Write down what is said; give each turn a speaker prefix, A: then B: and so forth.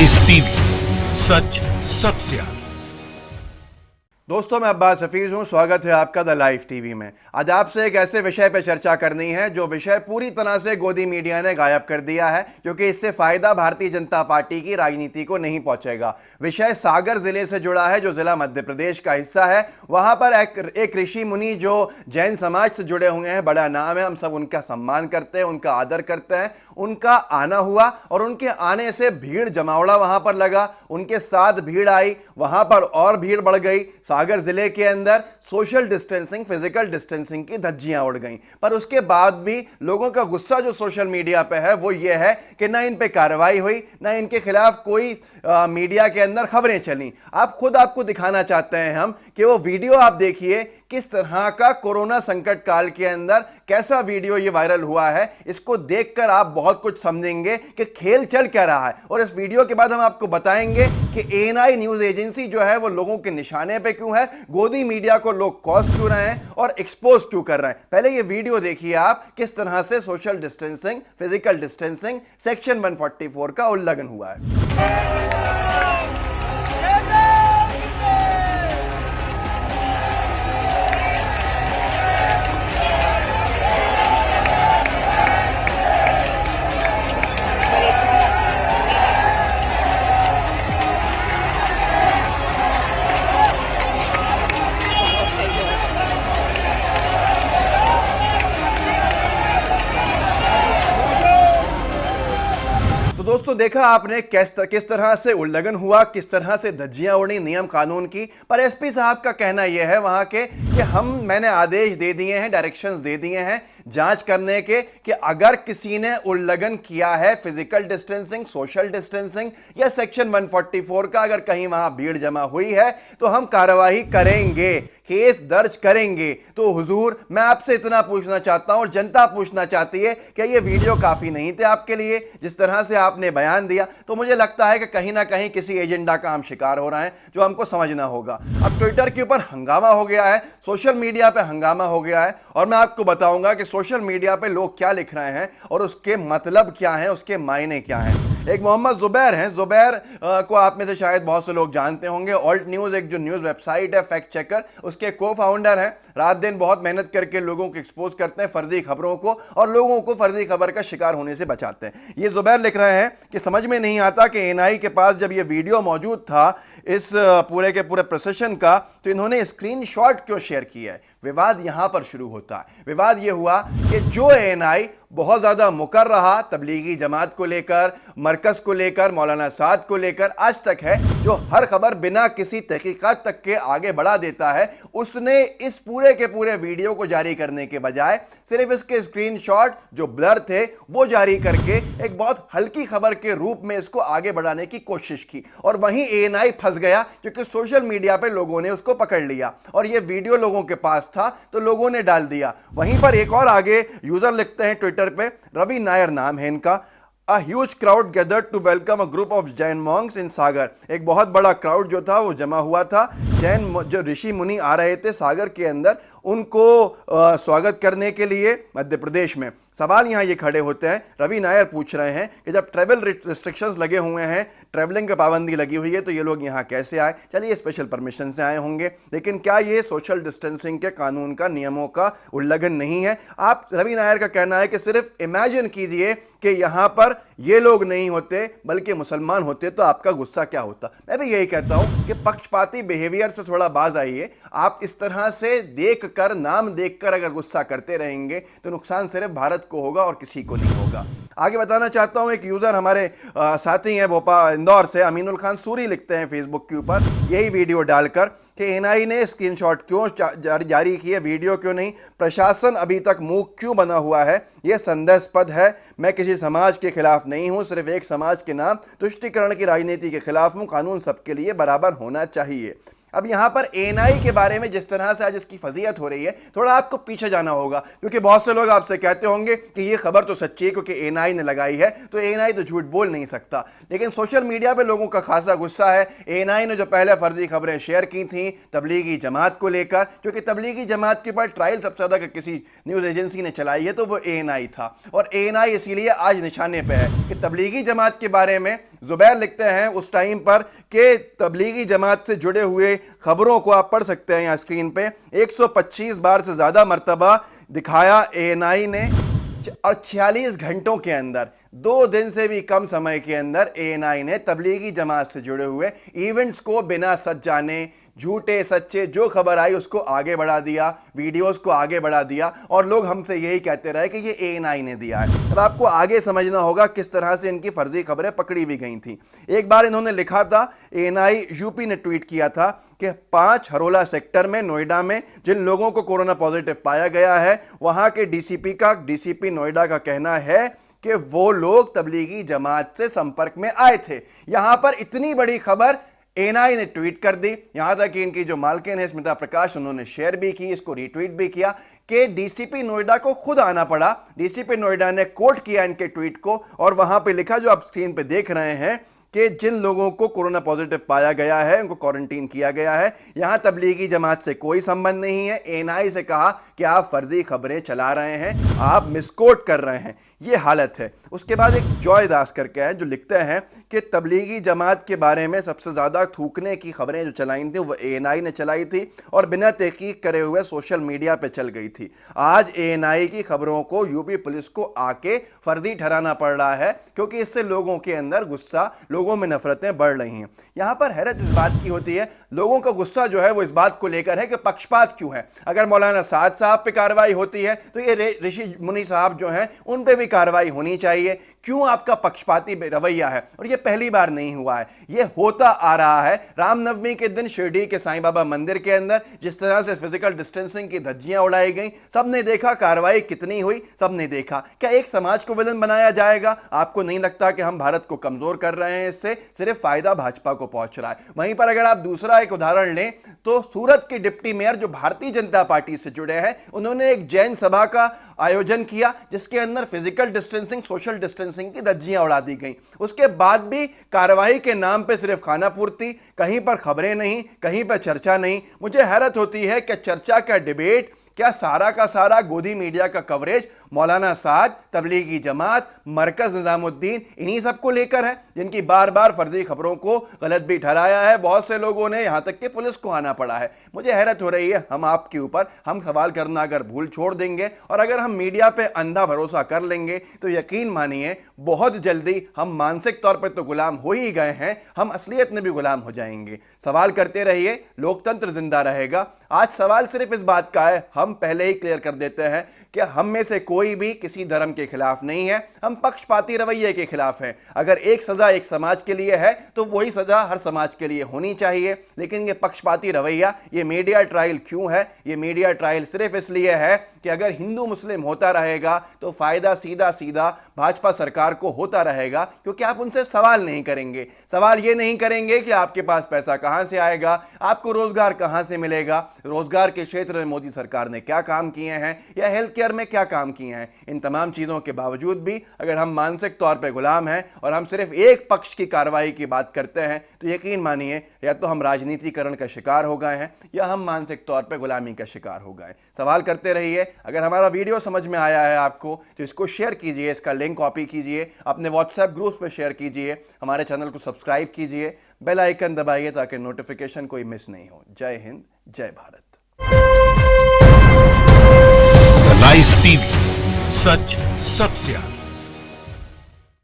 A: Live TV, सच सबसे आगे।
B: दोस्तों, मैं अब्बास हफीज हूं। स्वागत है आपका द लाइव टीवी में। आज आपसे एक ऐसे विषय पर चर्चा करनी है जो विषय पूरी तरह से गोदी मीडिया ने गायब कर दिया है, क्योंकि इससे फायदा भारतीय जनता पार्टी की राजनीति को नहीं पहुंचेगा। विषय सागर जिले से जुड़ा है, जो जिला मध्य प्रदेश का हिस्सा है। वहां पर एक ऋषि मुनि जो जैन समाज से जुड़े हुए हैं, बड़ा नाम है, हम सब उनका सम्मान करते हैं, उनका आदर करते हैं। उनका आना हुआ और उनके आने से भीड़ जमावड़ा वहां पर लगा, उनके साथ भीड़ आई, वहां पर और भीड़ बढ़ गई। सागर जिले के अंदर सोशल डिस्टेंसिंग, फिजिकल डिस्टेंसिंग की धज्जियां उड़ गईं। पर उसके बाद भी लोगों का गुस्सा जो सोशल मीडिया पे है वो ये है कि ना इन पे कार्रवाई हुई, ना इनके खिलाफ कोई मीडिया के अंदर खबरें चली। आपको दिखाना चाहते हैं हम कि वो वीडियो आप देखिए, किस तरह का कोरोना संकट काल के अंदर कैसा वीडियो ये वायरल हुआ है। इसको देखकर आप बहुत कुछ समझेंगे कि खेल चल क्या रहा है। और इस वीडियो के बाद हम आपको बताएंगे कि एएनआई न्यूज एजेंसी जो है वो लोगों के निशाने पे क्यों है, गोदी मीडिया को लोग कॉस क्यों रहे हैं और एक्सपोज क्यों कर रहे हैं। पहले ये वीडियो देखिए आप, किस तरह से social distancing, physical distancing, section 144 का उल्लंघन हुआ है। दोस्तों, देखा आपने किस तरह से उल्लंघन हुआ, किस तरह से धज्जियां उड़ी नियम कानून की। पर एसपी साहब का कहना यह है वहां के कि मैंने आदेश दे दिए हैं, डायरेक्शंस दे दिए हैं जांच करने के कि अगर किसी ने उल्लंघन किया है फिजिकल डिस्टेंसिंग, सोशल डिस्टेंसिंग या सेक्शन 144 का, अगर कहीं वहां भीड़ जमा हुई है तो हम कार्रवाई करेंगे, केस दर्ज करेंगे। तो हुजूर, मैं आपसे इतना पूछना चाहता हूं और जनता पूछना चाहती है कि ये वीडियो काफी नहीं थे आपके लिए? जिस तरह से आपने बयान दिया तो मुझे लगता है कि कहीं ना कहीं किसी एजेंडा का हम शिकार हो रहे हैं, जो हमको समझना होगा। अब ट्विटर के ऊपर हंगामा हो गया है, सोशल मीडिया पे हंगामा हो गया है, और मैं आपको बताऊंगा कि सोशल मीडिया पे लोग क्या लिख रहे हैं और उसके मतलब क्या हैं, उसके मायने क्या हैं। एक मोहम्मद जुबैर हैं, जुबैर को आप में से शायद बहुत से लोग जानते होंगे। ऑल्ट न्यूज़ एक जो न्यूज़ वेबसाइट है, फैक्ट चेकर, उसके को फाउंडर हैं। रात दिन बहुत मेहनत करके लोगों को एक्सपोज करते हैं फर्जी खबरों को, और लोगों को फर्जी खबर का शिकार होने से बचाते हैं। ये जुबैर लिख रहे हैं कि समझ में नहीं आता कि एएनआई के पास जब ये वीडियो मौजूद था इस पूरे के पूरे प्रोसेशन का, तो इन्होंने स्क्रीनशॉट क्यों शेयर किया है। विवाद यहां पर शुरू होता है। विवाद यह हुआ कि जो एएनआई बहुत ज्यादा मुकर रहा तबलीगी जमात को लेकर, मरकज को लेकर, मौलाना साद को लेकर, आज तक है, जो हर खबर बिना किसी तहकीकात तक के आगे बढ़ा देता है, उसने इस पूरे के पूरे वीडियो को जारी करने के बजाय सिर्फ इसके स्क्रीनशॉट जो ब्लर थे वो जारी करके एक बहुत हल्की खबर के रूप में इसको आगे बढ़ाने की कोशिश की। और वहीं एएनआई फंस गया, क्योंकि सोशल मीडिया पे लोगों ने उसको पकड़ लिया और ये वीडियो लोगों के पास था तो लोगों ने डाल दिया। वहीं पर एक और आगे यूजर लिखते हैं ट्विटर पे, रवि नायर नाम है इनका। A huge crowd gathered to welcome a group of Jain monks in सागर। एक बहुत बड़ा क्राउड जो था वो जमा हुआ था, जैन जो ऋषि मुनि आ रहे थे सागर के अंदर, उनको स्वागत करने के लिए मध्य प्रदेश में। सवाल यहाँ ये खड़े होते हैं, रवि नायर पूछ रहे हैं कि जब ट्रैवल रिस्ट्रिक्शंस लगे हुए हैं, ट्रैवलिंग की पाबंदी लगी हुई है, तो ये लोग यहाँ कैसे आए? चलिए, स्पेशल परमिशन से आए होंगे, लेकिन क्या ये सोशल डिस्टेंसिंग के कानून का, नियमों का उल्लंघन नहीं है? आप, रवि नायर का कहना है कि सिर्फ इमेजिन कीजिए कि यहाँ पर ये लोग नहीं होते बल्कि मुसलमान होते तो आपका गुस्सा क्या होता। मैं भी यही कहता हूँ कि पक्षपाती बिहेवियर से थोड़ा बाज आइए। आप इस तरह से देखकर, नाम देखकर अगर गुस्सा करते रहेंगे तो नुकसान सिर्फ भारत को होगा और किसी को नहीं होगा। आगे बताना चाहता हूं, एक यूजर हमारे साथी हैं भोपाल इंदौर से, अमीनुल खान सूरी, लिखते हैं फेसबुक के ऊपर यही वीडियो डालकर कि एएनआई ने स्क्रीनशॉट क्यों जारी किए, वीडियो क्यों नहीं, प्रशासन अभी तक मूक क्यों बना हुआ है, यह संदेहास्पद है। मैं किसी समाज के खिलाफ नहीं हूं, सिर्फ एक समाज के नाम तुष्टीकरण की राजनीति के खिलाफ हूं। कानून सबके लिए बराबर होना चाहिए। अब यहां पर एएनआई के बारे में जिस तरह से आज इसकी फजीयत हो रही है, थोड़ा आपको पीछे जाना होगा, क्योंकि बहुत से लोग आपसे कहते होंगे कि ये खबर तो सच्ची है क्योंकि एएनआई ने लगाई है, तो एएनआई तो झूठ बोल नहीं सकता। लेकिन सोशल मीडिया पे लोगों का खासा गुस्सा है। एएनआई ने जो पहले फर्जी खबरें शेयर की थी तबलीगी जमात को लेकर, क्योंकि तबलीगी जमात के ऊपर ट्रायल सबसे ज्यादा किसी न्यूज एजेंसी ने चलाई है तो वो एएनआई था, और एएनआई इसीलिए आज निशाने पर है कि तबलीगी जमात के बारे में जुबैर लिखते हैं उस टाइम पर कि तबलीगी जमात से जुड़े हुए खबरों को आप पढ़ सकते हैं यहाँ स्क्रीन पे 125 बार से ज्यादा मर्तबा दिखाया एएनआई ने और 46 घंटों के अंदर 2 दिन से भी कम समय के अंदर एएनआई ने तबलीगी जमात से जुड़े हुए इवेंट्स को बिना सच जाने झूठे सच्चे जो खबर आई उसको आगे बढ़ा दिया, वीडियोस को आगे बढ़ा दिया और लोग हमसे यही कहते रहे कि ये एएनआई ने दिया है। अब आपको आगे समझना होगा किस तरह से इनकी फर्जी खबरें पकड़ी भी गई थी। एक बार इन्होंने लिखा था, एएनआई यूपी ने ट्वीट किया था कि 5 हरोला सेक्टर में नोएडा में जिन लोगों को कोरोना पॉजिटिव पाया गया है वहां के डीसीपी नोएडा का कहना है कि वो लोग तबलीगी जमात से संपर्क में आए थे। यहां पर इतनी बड़ी खबर एएनआई ने ट्वीट कर दी, यहां तक कि इनकी जो मालकिन है स्मिता प्रकाश उन्होंने शेयर भी की, इसको रीट्वीट भी किया कि डीसीपी नोएडा को खुद आना पड़ा। डीसीपी नोएडा ने कोट किया इनके ट्वीट को और वहां पे लिखा जो आप स्क्रीन पे देख रहे हैं कि जिन लोगों को कोरोना पॉजिटिव पाया गया है उनको क्वारंटीन किया गया है, यहां तबलीगी जमात से कोई संबंध नहीं है। एएनआई से कहा कि आप फर्जी खबरें चला रहे हैं, आप मिसकोट कर रहे हैं, ये हालत है। उसके बाद एक जॉय दास करके है जो लिखते हैं कि तबलीगी जमात के बारे में सबसे ज़्यादा थूकने की खबरें जो चलाई थी वो एएनआई ने चलाई थी और बिना तहकीक करे हुए सोशल मीडिया पे चल गई थी। आज एएनआई की खबरों को यूपी पुलिस को आके फर्जी ठहराना पड़ रहा है क्योंकि इससे लोगों के अंदर गुस्सा, लोगों में नफरतें बढ़ रही हैं। यहाँ पर हैरत इस बात की होती है, लोगों का गुस्सा जो है वो इस बात को लेकर है कि पक्षपात क्यों है। अगर मौलाना साद साहब पे कार्रवाई होती है तो ये ऋषि मुनि साहब जो हैं उन पे भी कार्रवाई होनी चाहिए। क्यों आपका पक्षपाती रवैया है? और ये पहली बार नहीं हुआ है, ये होता आ रहा है। रामनवमी के दिन शिरडी के साईं बाबा मंदिर के अंदर जिस तरह से फिजिकल डिस्टेंसिंग की धज्जियां उड़ाई गई, सबने देखा, कार्रवाई कितनी हुई सबने देखा। क्या एक समाज को विलन बनाया जाएगा? आपको नहीं लगता कि हम भारत को कमजोर कर रहे हैं? इससे सिर्फ फायदा भाजपा को पहुंच रहा है। वहीं पर अगर आप दूसरा एक उदाहरण लें तो सूरत के डिप्टी मेयर जो भारतीय जनता पार्टी से जुड़े हैं, उन्होंने एक जैन सभा का आयोजन किया जिसके अंदर फिजिकल डिस्टेंसिंग, सोशल डिस्टेंसिंग की धज्जियां उड़ा दी गई। उसके बाद भी कार्रवाई के नाम पे सिर्फ खाना पूर्ति, कहीं पर खबरें नहीं, कहीं पर चर्चा नहीं। मुझे हैरत होती है कि चर्चा का डिबेट, क्या सारा का सारा गोदी मीडिया का कवरेज मौलाना साद, तबलीगी जमात, मरकज निजामुद्दीन इन्हीं सबको लेकर है जिनकी बार बार फर्जी खबरों को गलत भी ठहराया है। बहुत से लोगों ने यहां तक कि पुलिस को आना पड़ा है। मुझे हैरत हो रही है, हम आपके ऊपर हम सवाल करना अगर भूल छोड़ देंगे और अगर हम मीडिया पे अंधा भरोसा कर लेंगे तो यकीन मानिए बहुत जल्दी हम मानसिक तौर पर तो गुलाम हो ही गए हैं, हम असलियत में भी गुलाम हो जाएंगे। सवाल करते रहिए, लोकतंत्र जिंदा रहेगा। आज सवाल सिर्फ इस बात का है, हम पहले ही क्लियर कर देते हैं कि हम में से कोई भी किसी धर्म के खिलाफ नहीं है, हम पक्षपाती रवैये के खिलाफ हैं। अगर एक सजा एक समाज के लिए है तो वही सजा हर समाज के लिए होनी चाहिए। लेकिन ये पक्षपाती रवैया, ये मीडिया ट्रायल क्यों है? ये मीडिया ट्रायल सिर्फ इसलिए है कि अगर हिंदू मुस्लिम होता रहेगा तो फायदा सीधा सीधा भाजपा सरकार को होता रहेगा, क्योंकि आप उनसे सवाल नहीं करेंगे। सवाल ये नहीं करेंगे कि आपके पास पैसा कहां से आएगा, आपको रोजगार कहां से मिलेगा, रोजगार के क्षेत्र में मोदी सरकार ने क्या काम किए हैं या हेल्थ केयर में क्या काम किए हैं। इन तमाम चीजों के बावजूद भी अगर हम मानसिक तौर पर गुलाम हैं और हम सिर्फ एक पक्ष की कार्रवाई की बात करते हैं तो यकीन मानिए या तो हम राजनीतिकरण का शिकार हो गए हैं या हम मानसिक तौर पर गुलामी का शिकार हो गए। सवाल करते रहिए। अगर हमारा वीडियो समझ में आया है आपको तो इसको शेयर कीजिए, इसका लिंक कॉपी कीजिए, अपने व्हाट्सएप ग्रुप्स पे शेयर कीजिए, हमारे चैनल को सब्सक्राइब कीजिए, बेल आइकन दबाइए ताकि नोटिफिकेशन कोई मिस नहीं हो। जय हिंद, जय भारत।
A: लाइव टीवी, सच सबसे आगे।